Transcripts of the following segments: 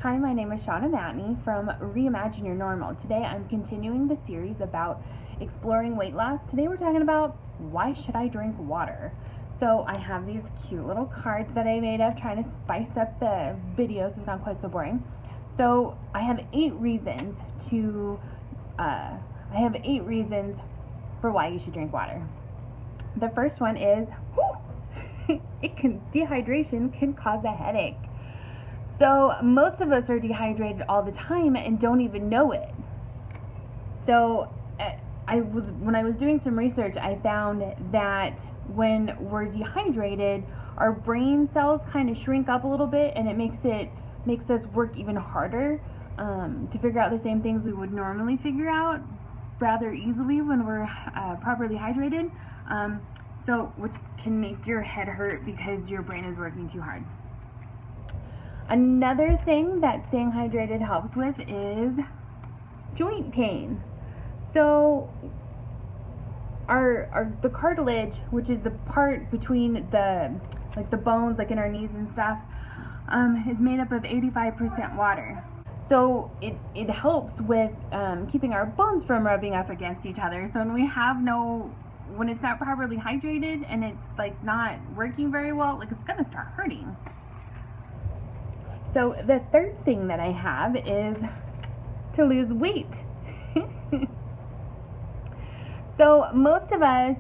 Hi, my name is Shauna Matney from Reimagine Your Normal. Today I'm continuing the series about exploring weight loss. Today we're talking about why should I drink water? So I have these cute little cards that I made up trying to spice up the video so it's not quite so boring. So I have 8 reasons for why you should drink water. The first one is dehydration can cause a headache. So most of us are dehydrated all the time and don't even know it. So when I was doing some research, I found that when we're dehydrated, our brain cells kind of shrink up a little bit, and it makes us work even harder to figure out the same things we would normally figure out rather easily when we're properly hydrated. Which can make your head hurt because your brain is working too hard. Another thing that staying hydrated helps with is joint pain. So the cartilage, which is the part between the bones, like in our knees and stuff, is made up of 85% water. So it helps with keeping our bones from rubbing up against each other. So when it's not properly hydrated and it's not working very well, it's gonna start hurting. So the third thing that I have is to lose weight. So most of us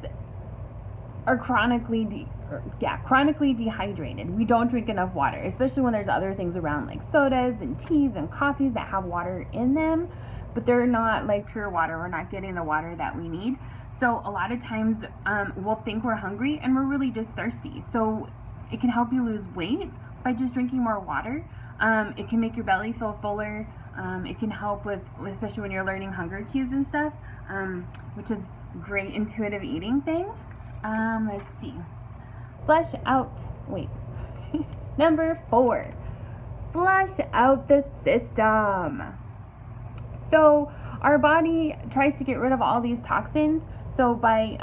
are chronically dehydrated. We don't drink enough water, especially when there's other things around like sodas and teas and coffees that have water in them, but they're not like pure water. We're not getting the water that we need. So a lot of times we'll think we're hungry and we're really just thirsty. So it can help you lose weight by just drinking more water. It can make your belly feel fuller. It can help with, especially when you're learning hunger cues and stuff, which is great intuitive eating thing. Let's see. Flush out. Wait. Number 4. Flush out the system. So our body tries to get rid of all these toxins. So by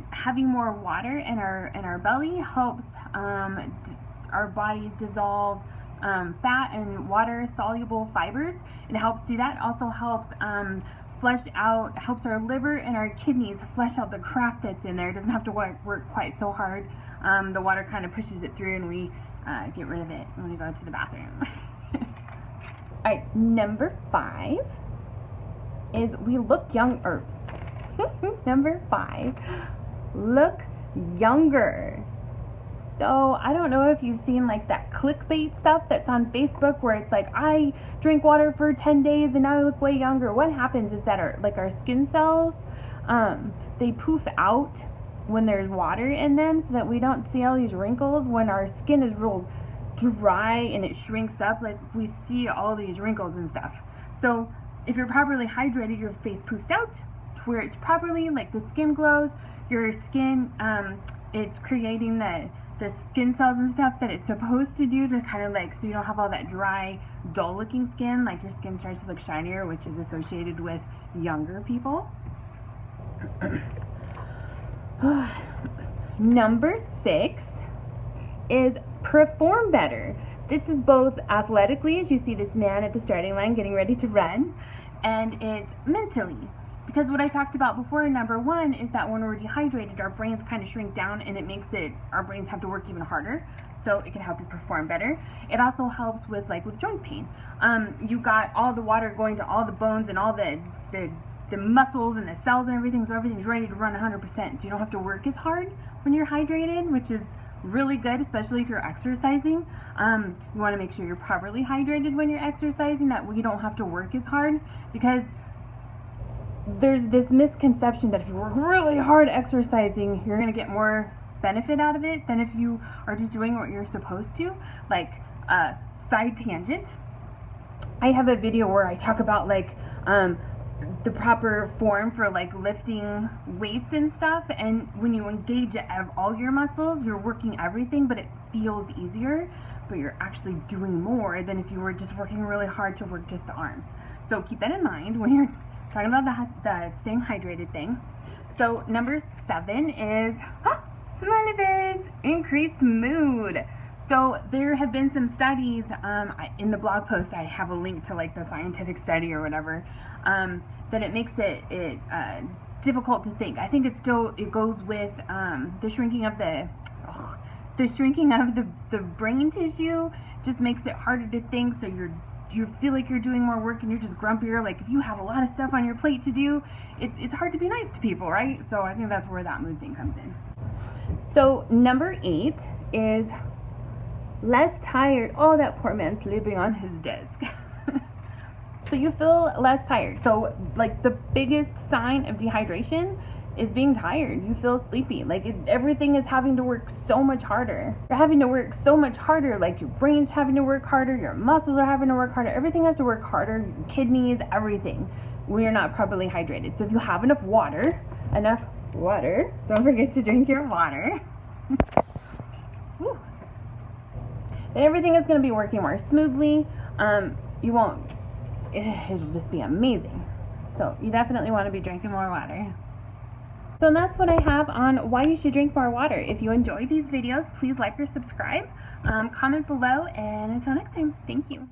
having more water in our belly helps our bodies dissolve fat and water soluble fibers. It helps do that. Also helps helps our liver and our kidneys flush out the crap that's in there. It doesn't have to work quite so hard. The water kind of pushes it through and we get rid of it when we go to the bathroom. Alright, number 5 is we look younger. Number 5, look younger. So I don't know if you've seen that clickbait stuff that's on Facebook where it's I drink water for 10 days and now I look way younger. What happens is that our skin cells, they poof out when there's water in them so that we don't see all these wrinkles. When our skin is real dry and it shrinks up, we see all these wrinkles and stuff. So if you're properly hydrated, your face poofs out to where it's properly, the skin glows. Your skin, it's creating the skin cells and stuff that it's supposed to do to kind of so you don't have all that dry, dull looking skin. Your skin starts to look shinier, which is associated with younger people. Number 6 is perform better. This is both athletically, as you see this man at the starting line getting ready to run, and it's mentally. Because what I talked about before in number 1 is that when we're dehydrated, our brains kind of shrink down and it makes our brains have to work even harder. So it can help you perform better. It also helps with joint pain. You got all the water going to all the bones and all the muscles and the cells and everything, so everything's ready to run 100%. So you don't have to work as hard when you're hydrated, which is really good, especially if you're exercising. You want to make sure you're properly hydrated when you're exercising, that you don't have to work as hard, because there's this misconception that if you work really hard exercising, you're going to get more benefit out of it than if you are just doing what you're supposed to. Side tangent, I have a video where I talk about the proper form for lifting weights and stuff, and when you engage all your muscles, you're working everything, but it feels easier, but you're actually doing more than if you were just working really hard to work just the arms. So keep that in mind when you're talking about the staying hydrated thing. So number 7 is smiley face, increased mood. So there have been some studies, in the blog post I have a link to like the scientific study or whatever, that it makes it difficult to think. I think it goes with the shrinking of the brain tissue just makes it harder to think, so you feel like you're doing more work and you're just grumpier. Like if you have a lot of stuff on your plate to do, it's hard to be nice to people, right? So I think that's where that mood thing comes in. So number 8 is less tired. Oh, that poor man sleeping on his desk. So you feel less tired. So like the biggest sign of dehydration is being tired. You feel sleepy. Like everything is having to work so much harder. You're having to work so much harder. Like your brain's having to work harder. Your muscles are having to work harder. Everything has to work harder. Your kidneys, everything. When you're not properly hydrated. So if you have enough water, don't forget to drink your water. Then everything is going to be working more smoothly. It'll just be amazing. So you definitely want to be drinking more water. So that's what I have on why you should drink more water. If you enjoy these videos, please like or subscribe, comment below, and until next time, thank you.